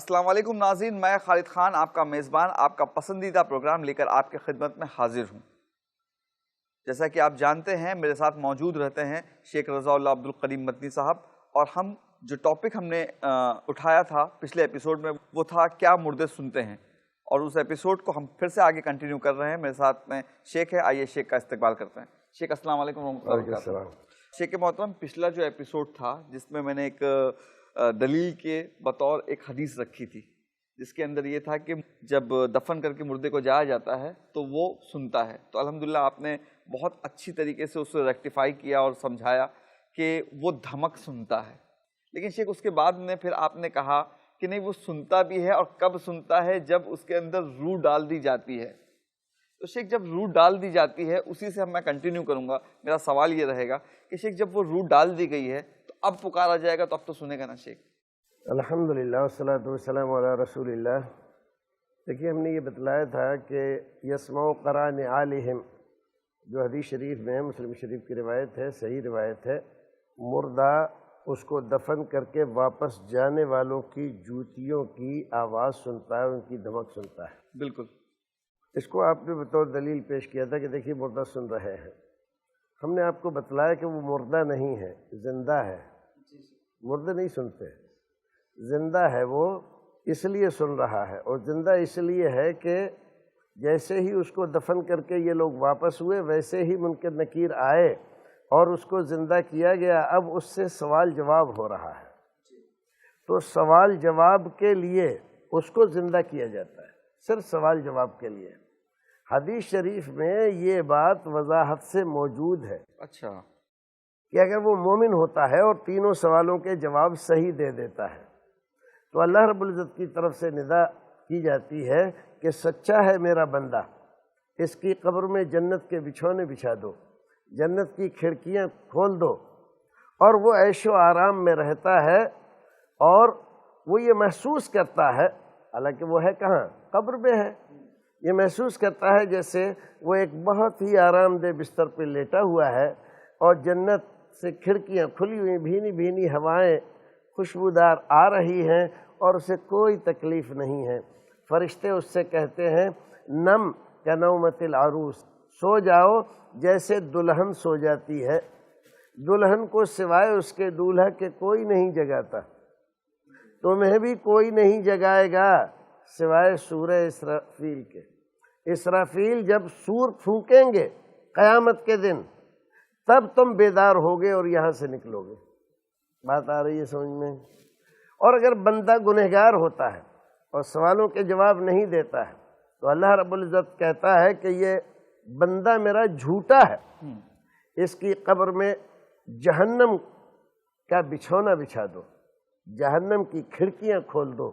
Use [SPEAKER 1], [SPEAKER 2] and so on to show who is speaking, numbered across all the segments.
[SPEAKER 1] السلام علیکم ناظرین، میں خالد خان آپ کا میزبان آپ کا پسندیدہ پروگرام لے کر آپ کے خدمت میں حاضر ہوں۔ جیسا کہ آپ جانتے ہیں میرے ساتھ موجود رہتے ہیں شیخ رضا اللہ عبد الکریم مدنی صاحب، اور ہم جو ٹاپک ہم نے اٹھایا تھا پچھلے ایپیسوڈ میں وہ تھا کیا مردے سنتے ہیں، اور اس ایپیسوڈ کو ہم پھر سے آگے کنٹینیو کر رہے ہیں۔ میرے ساتھ میں شیخ ہے، آئیے شیخ کا استقبال کرتے ہیں۔ شیخ السلام علیکم ورحمۃ اللہ وبرکاتہ۔ شیخ محترم، پچھلا جو ایپیسوڈ تھا جس میں نے ایک دلیل کے بطور ایک حدیث رکھی تھی، جس کے اندر یہ تھا کہ جب دفن کر کے مردے کو جایا جاتا ہے تو وہ سنتا ہے، تو الحمدللہ آپ نے بہت اچھی طریقے سے اسے ریکٹیفائی کیا اور سمجھایا کہ وہ دھمک سنتا ہے۔ لیکن شیخ اس کے بعد میں پھر آپ نے کہا کہ نہیں، وہ سنتا بھی ہے، اور کب سنتا ہے؟ جب اس کے اندر روح ڈال دی جاتی ہے۔ تو شیخ جب روح ڈال دی جاتی ہے، اسی سے میں کنٹینیو کروں گا۔ میرا سوال یہ رہے گا کہ شیخ جب وہ روح ڈال دی گئی ہے تو اب پکارا جائے گا تو اب تو سنے گا نا شیخ؟
[SPEAKER 2] الحمدللہ والصلاۃ والسلام علی رسول اللہ۔ دیکھیے، ہم نے یہ بتلایا تھا کہ یسمع قرع نعالہم، جو حدیث شریف میں مسلم شریف کی روایت ہے، صحیح روایت ہے، مردہ اس کو دفن کر کے واپس جانے والوں کی جوتیوں کی آواز سنتا ہے، ان کی دھمک سنتا ہے۔
[SPEAKER 1] بالکل،
[SPEAKER 2] اس کو آپ نے بطور دلیل پیش کیا تھا کہ دیکھیے مردہ سن رہے ہیں۔ ہم نے آپ کو بتلایا کہ وہ مردہ نہیں ہے، زندہ ہے۔ مردے نہیں سنتے، زندہ ہے، وہ اس لیے سن رہا ہے، اور زندہ اس لیے ہے کہ جیسے ہی اس کو دفن کر کے یہ لوگ واپس ہوئے، ویسے ہی منکر نکیر آئے اور اس کو زندہ کیا گیا۔ اب اس سے سوال جواب ہو رہا ہے، تو سوال جواب کے لیے اس کو زندہ کیا جاتا ہے، صرف سوال جواب کے لیے۔ حدیث شریف میں یہ بات وضاحت سے موجود ہے۔
[SPEAKER 1] اچھا،
[SPEAKER 2] کہ اگر وہ مومن ہوتا ہے اور تینوں سوالوں کے جواب صحیح دے دیتا ہے تو اللہ رب العزت کی طرف سے ندا کی جاتی ہے کہ سچا ہے میرا بندہ، اس کی قبر میں جنت کے بچھونے بچھا دو، جنت کی کھڑکیاں کھول دو، اور وہ عیش و آرام میں رہتا ہے، اور وہ یہ محسوس کرتا ہے، حالانکہ وہ ہے کہاں؟ قبر میں ہے۔ یہ محسوس کرتا ہے جیسے وہ ایک بہت ہی آرام دہ بستر پہ لیٹا ہوا ہے، اور جنت سے کھڑکیاں کھلی ہوئی، بھینی بھینی ہوائیں خوشبودار آ رہی ہیں، اور اسے کوئی تکلیف نہیں ہے۔ فرشتے اس سے کہتے ہیں نم کنومت العروس، سو جاؤ جیسے دلہن سو جاتی ہے۔ دلہن کو سوائے اس کے دولہا کے کوئی نہیں جگاتا، تمہیں بھی کوئی نہیں جگائے گا سوائے سورہ اسرافیل کے۔ اسرافیل جب سور پھونکیں گے قیامت کے دن، تب تم بیدار ہوگے اور یہاں سے نکلو گے۔ بات آ رہی ہے سمجھ میں؟ اور اگر بندہ گنہگار ہوتا ہے اور سوالوں کے جواب نہیں دیتا ہے تو اللہ رب العزت کہتا ہے کہ یہ بندہ میرا جھوٹا ہے، اس کی قبر میں جہنم کا بچھونا بچھا دو، جہنم کی کھڑکیاں کھول دو،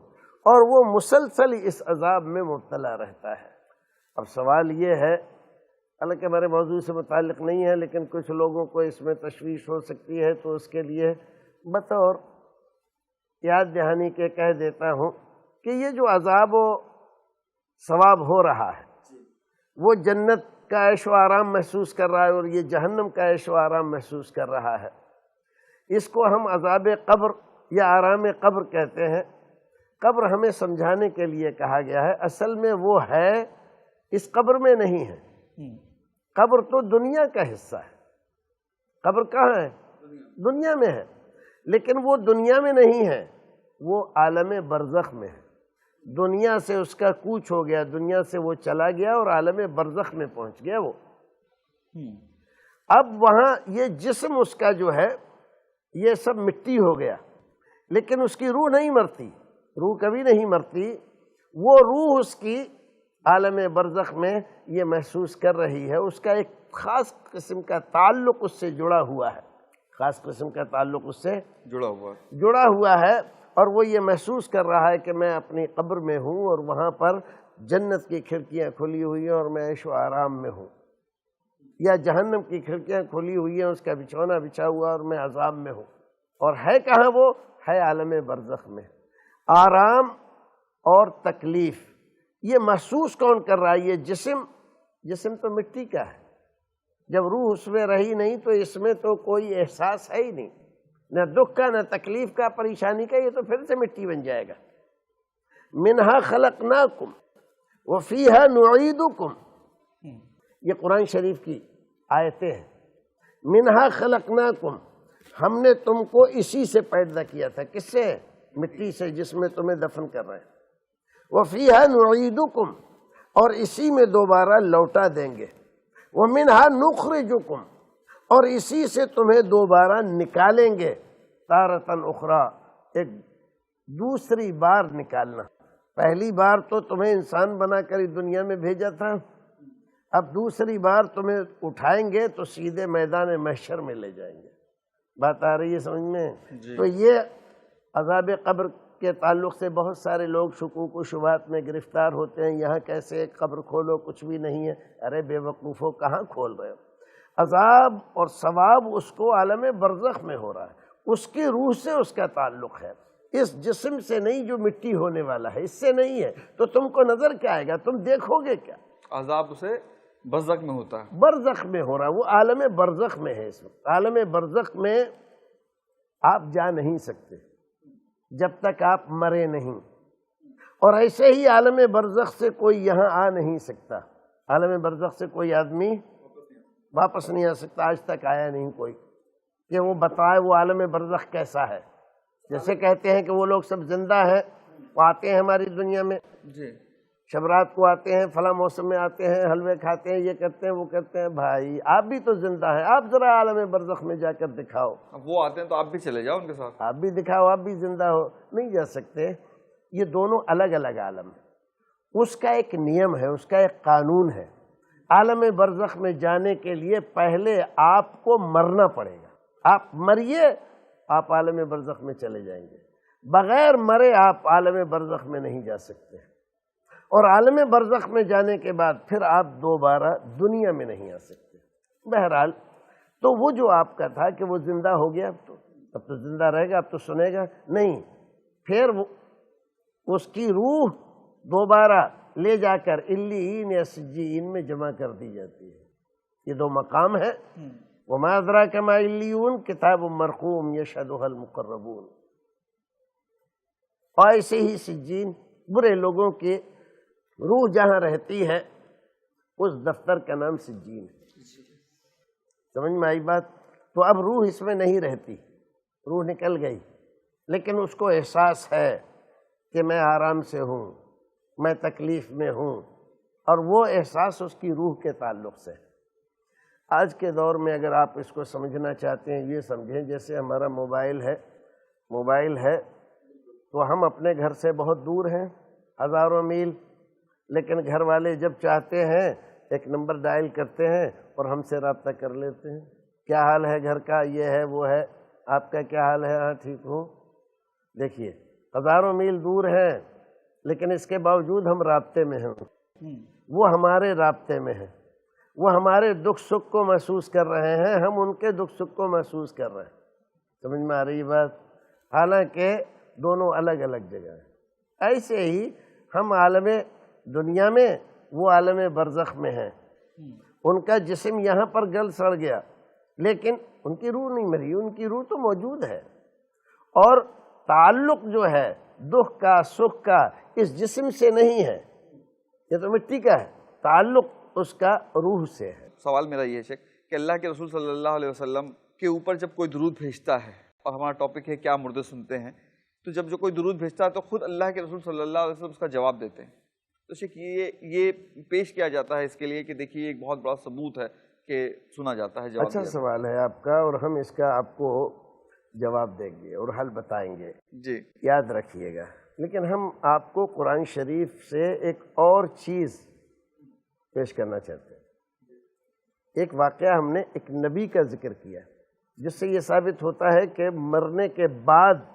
[SPEAKER 2] اور وہ مسلسل اس عذاب میں مبتلا رہتا ہے۔ اب سوال یہ ہے، حالانکہ ہمارے موضوع سے متعلق نہیں ہے، لیکن کچھ لوگوں کو اس میں تشویش ہو سکتی ہے، تو اس کے لیے بطور یاد دہانی کے کہہ دیتا ہوں کہ یہ جو عذاب و ثواب ہو رہا ہے، وہ جنت کا عیش و آرام محسوس کر رہا ہے، اور یہ جہنم کا عیش و آرام محسوس کر رہا ہے۔ اس کو ہم عذاب قبر یا آرام قبر کہتے ہیں۔ قبر ہمیں سمجھانے کے لیے کہا گیا ہے، اصل میں وہ ہے اس قبر میں نہیں ہے۔ قبر تو دنیا کا حصہ ہے۔ قبر کہاں ہے؟ دنیا میں ہے، لیکن وہ دنیا میں نہیں ہے، وہ عالم برزخ میں ہے۔ دنیا سے اس کا کوچ ہو گیا، دنیا سے وہ چلا گیا اور عالم برزخ میں پہنچ گیا وہ۔ اب وہاں یہ جسم اس کا جو ہے یہ سب مٹی ہو گیا، لیکن اس کی روح نہیں مرتی، روح کبھی نہیں مرتی۔ وہ روح اس کی عالم برزخ میں یہ محسوس کر رہی ہے، اس کا ایک خاص قسم کا تعلق اس سے جڑا ہوا ہے، خاص قسم کا تعلق اس سے جڑا ہوا ہے، اور وہ یہ محسوس کر رہا ہے کہ میں اپنی قبر میں ہوں، اور وہاں پر جنت کی کھڑکیاں کھلی ہوئی ہیں اور میں عیش و آرام میں ہوں، یا جہنم کی کھڑکیاں کھلی ہوئی ہیں، اس کا بچھونا بچھا ہوا اور میں عذاب میں ہوں۔ اور ہے کہاں؟ وہ ہے عالم برزخ میں۔ آرام اور تکلیف یہ محسوس کون کر رہا ہے؟ یہ جسم تو مٹی کا ہے، جب روح اس میں رہی نہیں تو اس میں تو کوئی احساس ہے ہی نہیں، نہ دکھ کا، نہ تکلیف کا، پریشانی کا، یہ تو پھر سے مٹی بن جائے گا۔ منہا خلقناکم وفیہا نعیدکم، یہ قرآن شریف کی آیتیں ہیں۔ منہا خلقناکم، ہم نے تم کو اسی سے پیدا کیا تھا، کس سے؟ مٹی سے، جس میں تمہیں دفن کر رہے ہیں۔ وفیہا نعیدکم، اور اسی میں دوبارہ لوٹا دیں گے۔ ومنہا نخرجکم، اور اسی سے تمہیں دوبارہ نکالیں گے۔ تارتن اخرى، ایک دوسری بار نکالنا۔ پہلی بار تو تمہیں انسان بنا کر اس دنیا میں بھیجا تھا، اب دوسری بار تمہیں اٹھائیں گے تو سیدھے میدان محشر میں لے جائیں گے۔ بات آ رہی ہے سمجھ میں؟ تو یہ عذاب قبر کے تعلق سے بہت سارے لوگ شکوک و شبہات میں گرفتار ہوتے ہیں، یہاں کیسے قبر کھولو، کچھ بھی نہیں ہے۔ ارے بے وقوفو، کہاں کھول رہے ہو؟ عذاب اور ثواب اس کو عالم برزخ میں ہو رہا ہے، اس کی روح سے اس کا تعلق ہے، اس جسم سے نہیں جو مٹی ہونے والا ہے، اس سے نہیں ہے۔ تو تم کو نظر کیا آئے گا؟ تم دیکھو گے کیا؟
[SPEAKER 1] عذاب اسے برزخ میں ہوتا ہے،
[SPEAKER 2] برزخ میں ہو رہا ہے، وہ عالم برزخ میں ہے۔ اس وقت عالم برزخ میں آپ جا نہیں سکتے جب تک آپ مرے نہیں، اور ایسے ہی عالم برزخ سے کوئی یہاں آ نہیں سکتا۔ عالم برزخ سے کوئی آدمی واپس نہیں آ سکتا، آج تک آیا نہیں کوئی کہ وہ بتائے وہ عالم برزخ کیسا ہے۔ جیسے کہتے ہیں کہ وہ لوگ سب زندہ ہیں، وہ آتے ہیں ہماری دنیا میں، شب رات کو آتے ہیں، فلاں موسم میں آتے ہیں، حلوے کھاتے ہیں، یہ کرتے ہیں وہ کرتے ہیں۔ بھائی آپ بھی تو زندہ ہیں، آپ ذرا عالم برزخ میں جا کر دکھاؤ۔
[SPEAKER 1] اب وہ آتے ہیں تو آپ بھی چلے جاؤ ان کے ساتھ،
[SPEAKER 2] آپ بھی دکھاؤ، آپ بھی زندہ ہو۔ نہیں جا سکتے، یہ دونوں الگ الگ عالم ہیں۔ اس کا ایک نیم ہے، اس کا ایک قانون ہے۔ عالم برزخ میں جانے کے لیے پہلے آپ کو مرنا پڑے گا۔ آپ مریے، آپ عالم برزخ میں چلے جائیں گے۔ بغیر مرے آپ عالم برزخ میں نہیں جا سکتے، اور عالم برزخ میں جانے کے بعد پھر آپ دوبارہ دنیا میں نہیں آ سکتے۔ بہرحال تو وہ جو آپ کا تھا کہ وہ زندہ ہو گیا، اب تو زندہ رہے گا، اب تو سنے گا نہیں، پھر وہ اس کی روح دوبارہ لے جا کر علیین یا سجین میں جمع کر دی جاتی ہے۔ یہ دو مقام ہے۔ وما ادراک ما علیون، کتاب مرقوم یشہدھا المقربون۔ اور ایسے ہی سجین، برے لوگوں کی روح جہاں رہتی ہے اس دفتر کا نام سجین ہے۔ سمجھ میں آئی بات؟ تو اب روح اس میں نہیں رہتی، روح نکل گئی، لیکن اس کو احساس ہے کہ میں آرام سے ہوں، میں تکلیف میں ہوں، اور وہ احساس اس کی روح کے تعلق سے۔ آج کے دور میں اگر آپ اس کو سمجھنا چاہتے ہیں، یہ سمجھیں جیسے ہمارا موبائل ہے تو ہم اپنے گھر سے بہت دور ہیں، ہزاروں میل، لیکن گھر والے جب چاہتے ہیں ایک نمبر ڈائل کرتے ہیں اور ہم سے رابطہ کر لیتے ہیں۔ کیا حال ہے گھر کا؟ یہ ہے وہ ہے، آپ کا کیا حال ہے؟ ہاں ٹھیک ہوں۔ دیکھیے ہزاروں میل دور ہیں، لیکن اس کے باوجود ہم رابطے میں ہیں، وہ ہمارے رابطے میں ہیں، وہ ہمارے دکھ سکھ کو محسوس کر رہے ہیں، ہم ان کے دکھ سکھ کو محسوس کر رہے ہیں۔ سمجھ میں آ رہی بات؟ حالانکہ دونوں الگ الگ جگہ ہیں۔ ایسے ہی ہم عالم دنیا میں، وہ عالم برزخ میں ہیں۔ ان کا جسم یہاں پر گل سڑ گیا، لیکن ان کی روح نہیں مری، ان کی روح تو موجود ہے، اور تعلق جو ہے دکھ کا سکھ کا اس جسم سے نہیں ہے، یہ تو مٹی کا ہے، تعلق اس کا روح سے ہے۔
[SPEAKER 1] سوال میرا یہ ہے شیخ کہ اللہ کے رسول صلی اللہ علیہ وسلم کے اوپر جب کوئی درود بھیجتا ہے، اور ہمارا ٹاپک ہے کیا مردے سنتے ہیں، تو جب جو کوئی درود بھیجتا ہے تو خود اللہ کے رسول صلی اللہ علیہ وسلم اس کا جواب دیتے ہیں۔ تو شیخ یہ پیش کیا جاتا ہے اس کے لیے کہ دیکھیے ایک بہت بڑا ثبوت ہے کہ سنا جاتا ہے، جواب
[SPEAKER 2] اچھا
[SPEAKER 1] دیا
[SPEAKER 2] سوال ہے آپ کا، اور ہم اس کا آپ کو جواب دیں گے اور حل بتائیں گے،
[SPEAKER 1] جی
[SPEAKER 2] یاد رکھیے گا۔ لیکن ہم آپ کو قرآن شریف سے ایک اور چیز پیش کرنا چاہتے ہیں۔ ایک واقعہ ہم نے ایک نبی کا ذکر کیا، جس سے یہ ثابت ہوتا ہے کہ مرنے کے بعد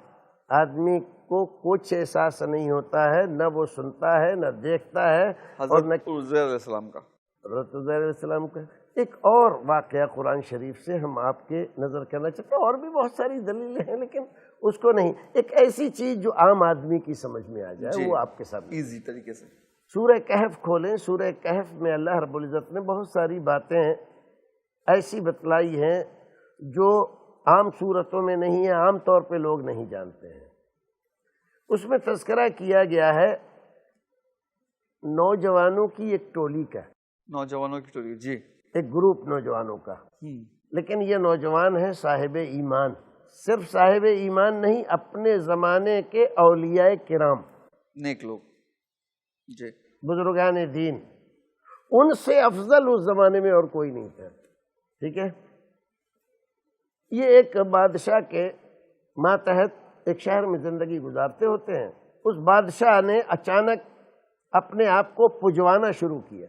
[SPEAKER 2] آدمی کو کچھ احساس نہیں ہوتا ہے، نہ وہ سنتا ہے نہ دیکھتا ہے، اور نہ
[SPEAKER 1] حضرت عزیر علیہ السلام کا،
[SPEAKER 2] حضرت عزیر علیہ السلام کا۔ ایک اور واقعہ قرآن شریف سے ہم آپ کے نظر کرنا چاہتے ہیں، اور بھی بہت ساری دلیلیں ہیں لیکن اس کو نہیں، ایک ایسی چیز جو عام آدمی کی سمجھ میں آ جائے وہ آپ کے سامنے۔
[SPEAKER 1] ایزی طریقے سے
[SPEAKER 2] سورہ کہف کھولیں، سورہ کہف میں اللہ رب العزت نے بہت ساری باتیں ایسی بتلائی ہیں جو عام صورتوں میں نہیں ہیں، عام طور پہ لوگ نہیں جانتے ہیں۔ اس میں تذکرہ کیا گیا ہے نوجوانوں کی ایک ٹولی کا،
[SPEAKER 1] نوجوانوں کی ٹولی، جی،
[SPEAKER 2] ایک گروپ نوجوانوں کا، لیکن یہ نوجوان ہیں صاحب ایمان، صرف صاحب ایمان نہیں، اپنے زمانے کے اولیاء کرام،
[SPEAKER 1] نیک لوگ، جی،
[SPEAKER 2] بزرگان دین، ان سے افضل اس زمانے میں اور کوئی نہیں تھا، ٹھیک ہے۔ یہ ایک بادشاہ کے ماتحت ایک شہر میں زندگی گزارتے ہوتے ہیں، اس بادشاہ نے اچانک اپنے آپ کو پجوانا شروع کیا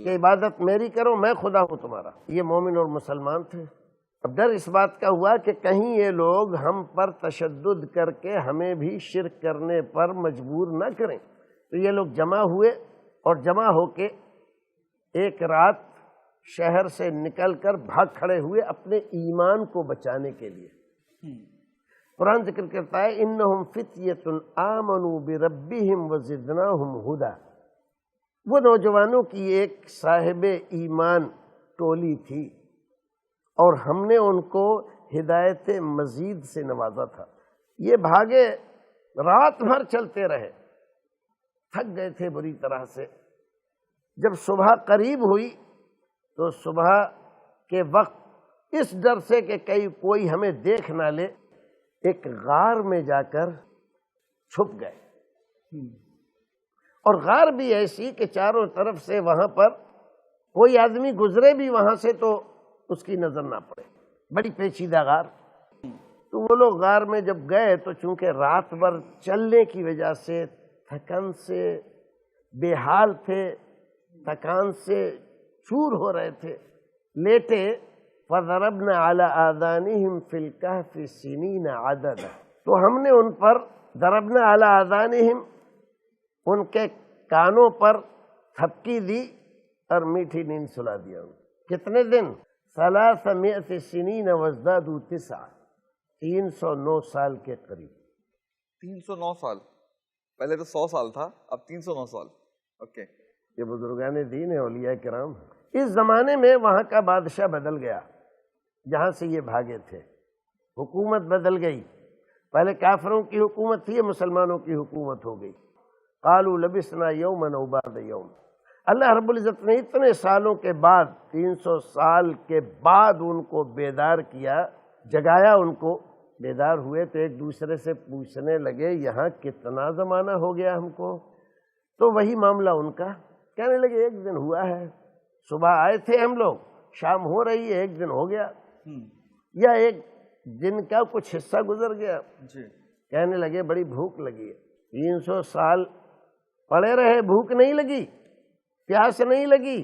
[SPEAKER 2] کہ عبادت میری کرو، میں خدا ہوں تمہارا۔ یہ مومن اور مسلمان تھے۔ اب ڈر اس بات کا ہوا کہ کہیں یہ لوگ ہم پر تشدد کر کے ہمیں بھی شرک کرنے پر مجبور نہ کریں، تو یہ لوگ جمع ہوئے اور جمع ہو کے ایک رات شہر سے نکل کر بھاگ کھڑے ہوئے اپنے ایمان کو بچانے کے لیے۔ قرآن ذکر کرتا ہے انہم فتیۃ آمنوا بربہم وزدناہم ھدی، وہ نوجوانوں کی ایک صاحب ایمان ٹولی تھی اور ہم نے ان کو ہدایت مزید سے نوازا تھا۔ یہ بھاگے، رات بھر چلتے رہے، تھک گئے تھے بری طرح سے۔ جب صبح قریب ہوئی تو صبح کے وقت اس ڈر سے کہ کوئی ہمیں دیکھ نہ لے، ایک غار میں جا کر چھپ گئے، اور غار بھی ایسی کہ چاروں طرف سے وہاں پر کوئی آدمی گزرے بھی وہاں سے تو اس کی نظر نہ پڑے، بڑی پیچیدہ غار۔ تو وہ لوگ غار میں جب گئے تو چونکہ رات بھر چلنے کی وجہ سے تھکن سے بے حال تھے، تھکان سے چور ہو رہے تھے، لیٹے فَضَرَبْنَا عَلَىٰ آذَانِهِمْ فِي الْكَهْفِ سِنِينَ عَدَدًا، تو ہم نے ان پر ضربنا علی آذانہم، ان کے کانوں پر تھپکی دی اور میٹھی نیند سلا دیا۔ کتنے دن؟ 300 سنین وازدادوا 9، 309 سال کے قریب۔
[SPEAKER 1] 309 سال، پہلے تو 100 سال تھا، اب 309 سال، اوکے۔
[SPEAKER 2] یہ بزرگان دین ہیں، اولیاء کرام۔ اس زمانے میں وہاں کا بادشاہ بدل گیا جہاں سے یہ بھاگے تھے، حکومت بدل گئی، پہلے کافروں کی حکومت تھی، مسلمانوں کی حکومت ہو گئی۔ قالوا لبثنا یوما او بعض یوم، اللہ رب العزت نے اتنے سالوں کے بعد، 300 سال کے بعد ان کو بیدار کیا، جگایا ان کو۔ بیدار ہوئے تو ایک دوسرے سے پوچھنے لگے یہاں کتنا زمانہ ہو گیا ہم کو؟ تو وہی معاملہ ان کا، کہنے لگے ایک دن ہوا ہے، صبح آئے تھے ہم لوگ، شام ہو رہی ہے، ایک دن ہو گیا، یا ایک دن کا کچھ حصہ گزر گیا۔ کہنے لگے بڑی بھوک لگی ہے، 300 سال پڑے رہے، بھوک نہیں لگی، پیاس نہیں لگی،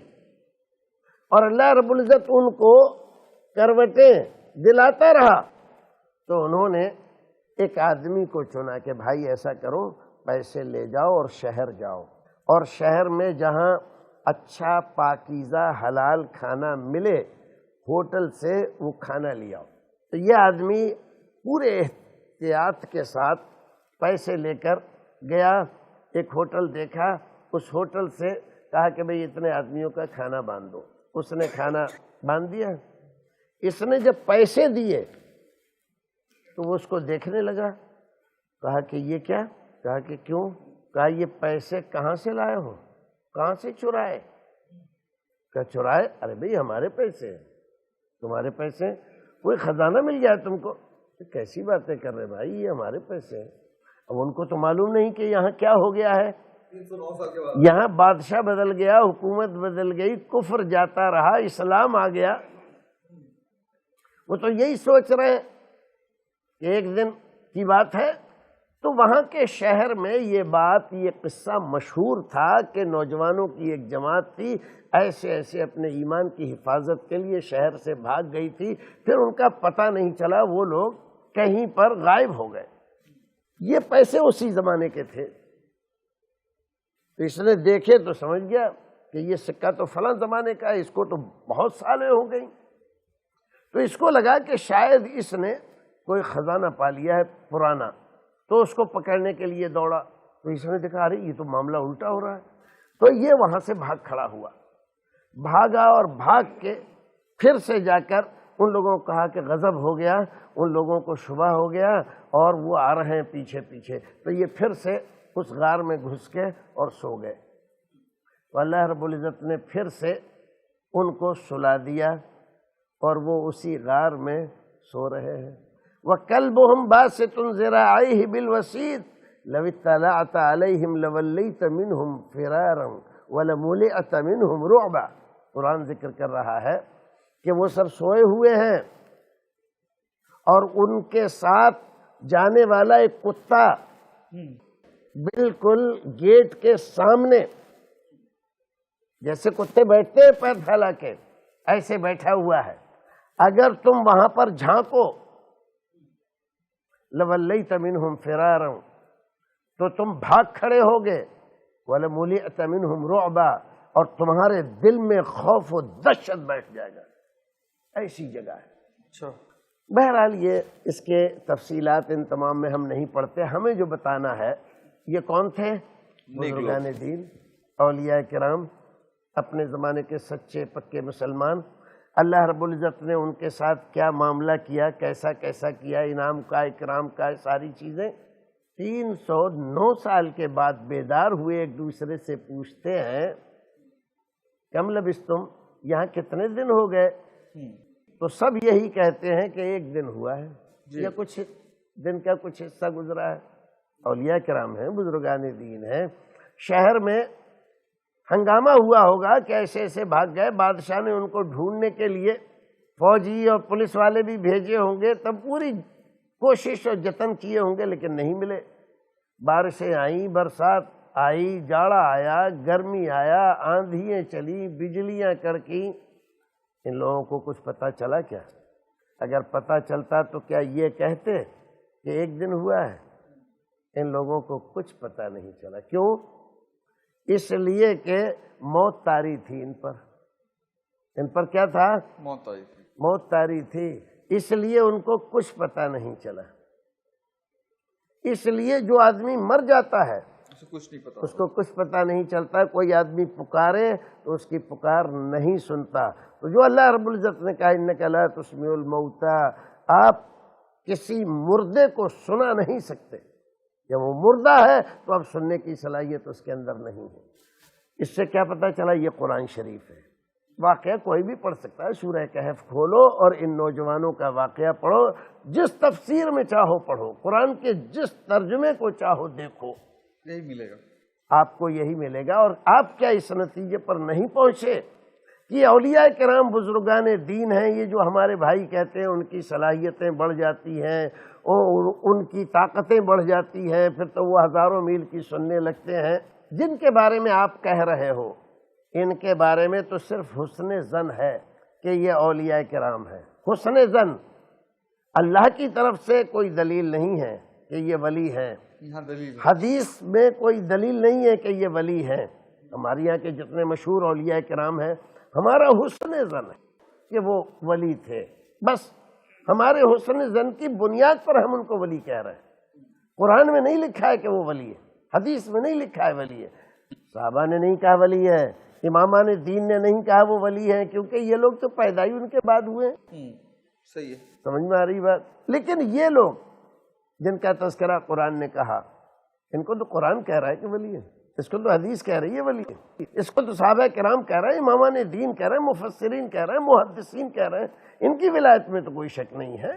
[SPEAKER 2] اور اللہ رب العزت ان کو کروٹیں دلاتا رہا۔ تو انہوں نے ایک آدمی کو چنا کہ بھائی ایسا کرو، پیسے لے جاؤ اور شہر جاؤ، اور شہر میں جہاں اچھا پاکیزہ حلال کھانا ملے ہوٹل سے وہ کھانا لے آؤ۔ تو یہ آدمی پورے احتیاط کے ساتھ پیسے لے کر گیا، ایک ہوٹل دیکھا، اس ہوٹل سے کہا کہ بھئی اتنے آدمیوں کا کھانا باندھ دو۔ اس نے کھانا باندھ دیا۔ اس نے جب پیسے دیے تو وہ اس کو دیکھنے لگا، کہا کہ یہ کیا؟ کہا کہ کیوں؟ کہا یہ پیسے کہاں سے لائے ہو؟ کہاں سے چرائے؟ کہا چرائے؟ ارے بھئی ہمارے پیسے ہیں۔ تمہارے پیسے؟ کوئی خزانہ مل جائے تم کو؟ کیسی باتیں کر رہے بھائی، یہ ہمارے پیسے ہیں۔ اب ان کو تو معلوم نہیں کہ یہاں کیا ہو گیا ہے،
[SPEAKER 1] 309 سال کے بعد
[SPEAKER 2] یہاں بادشاہ بدل گیا، حکومت بدل گئی، کفر جاتا رہا، اسلام آ گیا۔ وہ تو یہی سوچ رہے ہیں کہ ایک دن کی بات ہے۔ تو وہاں کے شہر میں یہ بات، یہ قصہ مشہور تھا کہ نوجوانوں کی ایک جماعت تھی، ایسے ایسے اپنے ایمان کی حفاظت کے لیے شہر سے بھاگ گئی تھی، پھر ان کا پتہ نہیں چلا، وہ لوگ کہیں پر غائب ہو گئے۔ یہ پیسے اسی زمانے کے تھے۔ تو اس نے دیکھے تو سمجھ گیا کہ یہ سکہ تو فلاں زمانے کا ہے، اس کو تو بہت سالیں ہو گئی۔ تو اس کو لگا کہ شاید اس نے کوئی خزانہ پا لیا ہے پرانا، تو اس کو پکڑنے کے لیے دوڑا۔ تو اس نے دیکھا ارے یہ تو معاملہ الٹا ہو رہا ہے، تو یہ وہاں سے بھاگ کھڑا ہوا، بھاگا اور بھاگ کے پھر سے جا کر ان لوگوں کو کہا کہ غضب ہو گیا، ان لوگوں کو شبہ ہو گیا اور وہ آ رہے ہیں پیچھے پیچھے، تو یہ پھر سے اس غار میں گھس کے اور سو گئے۔ تو اللہ رب العزت نے پھر سے ان کو سلا دیا اور وہ اسی غار میں سو رہے ہیں۔ وَكَلْبُهُمْ بَاسِطٌ ذِرَاعَيْهِ بِالْوَسِيدِ لَوِ اطَّلَعْتَ عَلَيْهِمْ لَوَلَّيْتَ مِنْهُمْ فِرَارًا وَلَمُلِئْتَ مِنْهُمْ رُعْبًا۔ قرآن ذکر کر رہا ہے کہ وہ سب سوئے ہوئے ہیں اور ان کے ساتھ جانے والا ایک کتا بالکل گیٹ کے سامنے، جیسے کتے بیٹھتے ہیں پیر پھیلا کے، ایسے بیٹھا ہوا ہے۔ اگر تم وہاں پر جھانکو لَوَلَّيْتَ مِنْهُمْ فِرَارًا، تو تم بھاگ کھڑے ہوگے، وَلَمُلِئْتَ مِنْهُمْ رُعْبًا، اور تمہارے دل میں خوف و دہشت بیٹھ جائے گا، ایسی جگہ ہے۔
[SPEAKER 1] اچھا،
[SPEAKER 2] بہرحال یہ اس کے تفصیلات ان تمام میں ہم نہیں پڑھتے، ہمیں جو بتانا ہے یہ کون تھے؟ بزرگان دین، اولیاء کرام، اپنے زمانے کے سچے پکے مسلمان۔ اللہ رب العزت نے ان کے ساتھ کیا معاملہ کیا، کیسا کیسا کیا، انعام کا، اکرام کا، ساری چیزیں 309 سال کے بعد بیدار ہوئے ایک دوسرے سے پوچھتے ہیں کم لبستم، یہاں کتنے دن ہو گئے؟ تو سب یہی کہتے ہیں کہ ایک دن ہوا ہے یا کچھ دن کا کچھ حصہ گزرا ہے۔ اولیاء کرام ہیں، بزرگان دین ہیں، شہر میں ہنگامہ ہوا ہوگا کہ ایسے ایسے بھاگ گئے، بادشاہ نے ان کو ڈھونڈنے کے لیے فوجی اور پولیس والے بھی بھیجے ہوں گے، تب پوری کوشش اور جتن کیے ہوں گے لیکن نہیں ملے۔ بارشیں آئیں، برسات آئی، جاڑا آیا، گرمی آیا، آندھیاں چلی، بجلیاں کڑکی، ان لوگوں کو کچھ پتہ چلا کیا؟ اگر پتہ چلتا تو کیا یہ کہتے کہ ایک دن ہوا ہے؟ ان لوگوں کو کچھ پتہ نہیں چلا۔ کیوں؟ اس لیے کہ موت طاری تھی ان پر کیا تھا؟ موت طاری تھی، اس لیے ان کو کچھ پتہ نہیں چلا۔ اس لیے جو آدمی مر جاتا ہے اس کو کچھ پتہ نہیں چلتا، کوئی آدمی پکارے تو اس کی پکار نہیں سنتا۔ تو جو اللہ رب العزت نے کہا انک لا تسمع الموتى، آپ کسی مردے کو سنا نہیں سکتے، جب وہ مردہ ہے تو اب سننے کی صلاحیت اس کے اندر نہیں ہے۔ اس سے کیا پتہ چلا؟ یہ قرآن شریف ہے، واقعہ کوئی بھی پڑھ سکتا ہے۔ سورہ کہف کھولو اور ان نوجوانوں کا واقعہ پڑھو، جس تفسیر میں چاہو پڑھو، قرآن کے جس ترجمے کو چاہو دیکھو،
[SPEAKER 1] یہی ملے گا
[SPEAKER 2] آپ کو، یہی ملے گا۔ اور آپ کیا اس نتیجے پر نہیں پہنچے کہ اولیاء کرام بزرگان دین ہیں، یہ جو ہمارے بھائی کہتے ہیں ان کی صلاحیتیں بڑھ جاتی ہیں اور ان کی طاقتیں بڑھ جاتی ہیں، پھر تو وہ ہزاروں میل کی سننے لگتے ہیں۔ جن کے بارے میں آپ کہہ رہے ہو ان کے بارے میں تو صرف حسن ظن ہے کہ یہ اولیاء کرام ہیں، حسن ظن، اللہ کی طرف سے کوئی دلیل نہیں ہے کہ یہ ولی ہیں، حدیث میں کوئی دلیل نہیں ہے کہ یہ ولی ہیں۔ ہمارے یہاں کے جتنے مشہور اولیاء کرام ہیں، ہمارا حسن ظن ہے کہ وہ ولی تھے، بس ہمارے حسن ظن کی بنیاد پر ہم ان کو ولی کہہ رہے ہیں۔ قرآن میں نہیں لکھا ہے کہ وہ ولی ہے، حدیث میں نہیں لکھا ہے ولی ہے، صحابہ نے نہیں کہا ولی ہے، امامان دین نے نہیں کہا وہ ولی ہیں، کیونکہ یہ لوگ تو پیدا ہی ان کے بعد ہوئے ہیں۔
[SPEAKER 1] صحیح ہے،
[SPEAKER 2] سمجھ میں آ رہی بات؟ لیکن یہ لوگ جن کا تذکرہ قرآن نے کہا، ان کو تو قرآن کہہ رہا ہے کہ ولی ہے، اس کو تو حدیث کہہ رہی ہے ولی ہے، اس کو تو صحابہ کرام کہہ رہے ہیں، امامان دین کہہ رہے ہیں، مفسرین کہہ رہے ہیں، محدثین کہہ رہے ہیں، ان کی ولایت میں تو کوئی شک نہیں ہے۔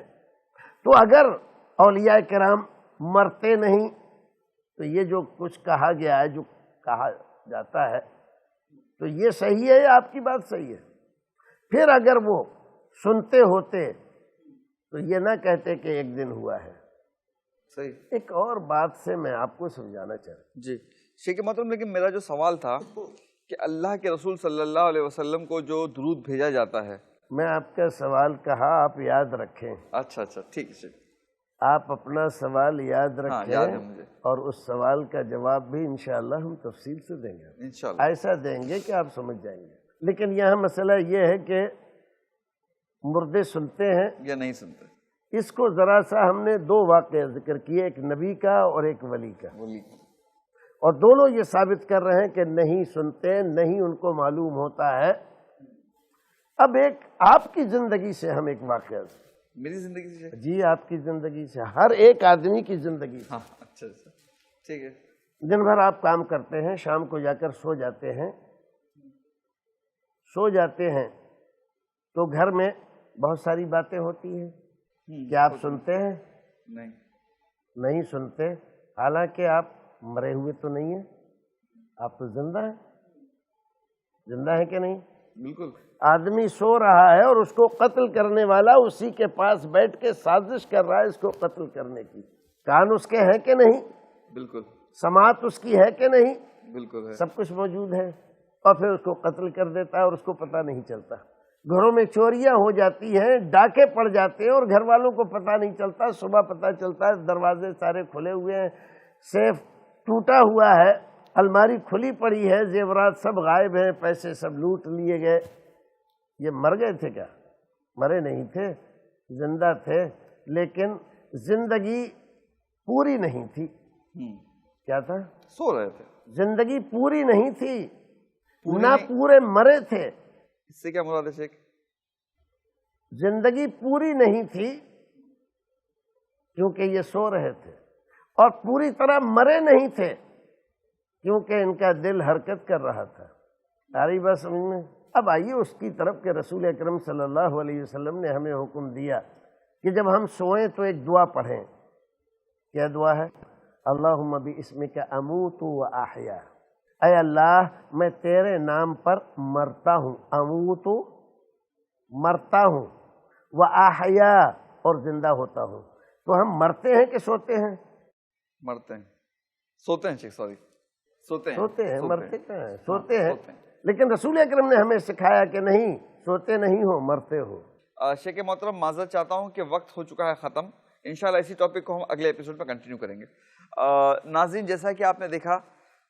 [SPEAKER 2] تو اگر اولیاء کرام مرتے نہیں تو یہ جو کچھ کہا گیا ہے، جو کہا جاتا ہے، تو یہ صحیح ہے یا آپ کی بات صحیح ہے؟ پھر اگر وہ سنتے ہوتے تو یہ نہ کہتے کہ ایک دن ہوا ہے۔
[SPEAKER 1] صحیح۔
[SPEAKER 2] ایک اور بات سے میں آپ کو سمجھانا چاہتا
[SPEAKER 1] جی شیخ محترم، لیکن میرا جو سوال تھا کہ اللہ کے رسول صلی اللہ علیہ وسلم کو جو درود بھیجا جاتا ہے،
[SPEAKER 2] میں آپ کا سوال کہا، آپ یاد رکھیں۔
[SPEAKER 1] اچھا ٹھیک ہے،
[SPEAKER 2] آپ اپنا سوال یاد رکھیں،
[SPEAKER 1] یاد ہے مجھے،
[SPEAKER 2] اور اس سوال کا جواب بھی انشاءاللہ ہم تفصیل سے دیں گے،
[SPEAKER 1] انشاءاللہ
[SPEAKER 2] ایسا دیں گے کہ آپ سمجھ جائیں گے۔ لیکن یہاں مسئلہ یہ ہے کہ مردے سنتے ہیں
[SPEAKER 1] یا نہیں سنتے؟
[SPEAKER 2] اس کو ذرا سا ہم نے دو واقعہ ذکر کیے، ایک نبی کا اور ایک ولی کا، اور دونوں یہ ثابت کر رہے ہیں کہ نہیں سنتے، نہیں ان کو معلوم ہوتا ہے۔ اب ایک آپ کی زندگی سے ہم ایک واقعہ،
[SPEAKER 1] میری زندگی سے؟
[SPEAKER 2] جی آپ کی زندگی سے، ہر ایک آدمی کی زندگی سے۔
[SPEAKER 1] ہاں اچھا اچھا ٹھیک ہے۔
[SPEAKER 2] دن بھر آپ کام کرتے ہیں، شام کو جا کر سو جاتے ہیں، تو گھر میں بہت ساری باتیں ہوتی ہیں، کیا آپ سنتے ہیں؟ نہیں سنتے، حالانکہ آپ مرے ہوئے تو نہیں ہیں، آپ تو زندہ ہیں، زندہ ہیں کہ نہیں؟
[SPEAKER 1] بالکل۔
[SPEAKER 2] آدمی سو رہا ہے اور اس کو قتل کرنے والا اسی کے پاس بیٹھ کے سازش کر رہا ہے اس کو قتل کرنے کی۔ کان اس کے ہیں کہ نہیں؟
[SPEAKER 1] بالکل۔
[SPEAKER 2] سماعت اس کی ہے کہ نہیں؟
[SPEAKER 1] بالکل ہے۔
[SPEAKER 2] سب کچھ موجود ہے، اور پھر اس کو قتل کر دیتا ہے اور اس کو پتہ نہیں چلتا۔ گھروں میں چوریاں ہو جاتی ہیں، ڈاکے پڑ جاتے ہیں اور گھر والوں کو پتہ نہیں چلتا، صبح پتہ چلتا ہے دروازے سارے کھلے ہوئے ہیں، سیف ٹوٹا ہوا ہے، الماری کھلی پڑی ہے، زیورات سب غائب ہیں، پیسے سب لوٹ لیے گئے۔ یہ مر گئے تھے کیا؟ مرے نہیں تھے، زندہ تھے، لیکن زندگی پوری نہیں تھی۔ کیا تھا؟
[SPEAKER 1] سو رہے تھے۔
[SPEAKER 2] زندگی پوری نہیں تھی، نہ پورے مرے تھے۔
[SPEAKER 1] اس سے کیا مراد ہے شیخ؟
[SPEAKER 2] زندگی پوری نہیں تھی کیونکہ یہ سو رہے تھے، اور پوری طرح مرے نہیں تھے کیونکہ ان کا دل حرکت کر رہا تھا۔ آ رہی بات سمجھ میں؟ اب آئیے اس کی طرف کہ رسول اکرم صلی اللہ علیہ وسلم نے ہمیں حکم دیا کہ جب ہم سوئیں تو ایک دعا پڑھیں۔ کیا دعا ہے؟ اللہم باسمک اموت و احیا، اے اللہ میں تیرے نام پر مرتا ہوں، اموت مرتا ہوں، و احیا اور زندہ ہوتا ہوں۔ تو ہم مرتے ہیں کہ سوتے ہیں؟
[SPEAKER 1] مرتے ہیں، سوتے ہیں شیخ، سوری
[SPEAKER 2] سوتے ہیں، مرتے ہیں، سوتے ہیں۔ لیکن رسول اکرم نے ہمیں سکھایا کہ نہیں، سوتے نہیں ہو، مرتے ہو۔
[SPEAKER 1] شیخ محترم معذرت چاہتا ہوں کہ وقت ہو چکا ہے ختم، انشاءاللہ اسی ٹاپک کو ہم اگلے ایپیسوڈ میں کنٹینیو کریں گے۔ ناظرین، جیسا کہ آپ نے دیکھا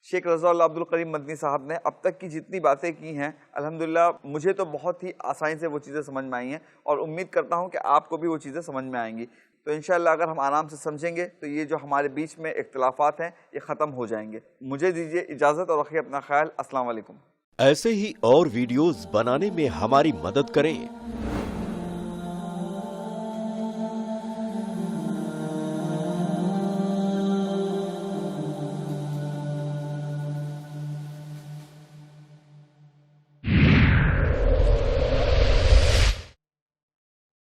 [SPEAKER 1] شیخ رضا اللہ عبدالکریم مدنی صاحب نے اب تک کی جتنی باتیں کی ہیں، الحمدللہ مجھے تو بہت ہی آسانی سے وہ چیزیں سمجھ میں آئی ہیں، اور امید کرتا ہوں کہ آپ کو بھی وہ چیزیں سمجھ میں آئیں گی۔ تو انشاءاللہ اگر ہم آرام سے سمجھیں گے تو یہ جو ہمارے بیچ میں اختلافات ہیں یہ ختم ہو جائیں گے۔ مجھے دیجیے اجازت اور رکھیے اپنا خیال۔ السلام علیکم۔
[SPEAKER 3] ایسے ہی اور ویڈیوز بنانے میں ہماری مدد کریں۔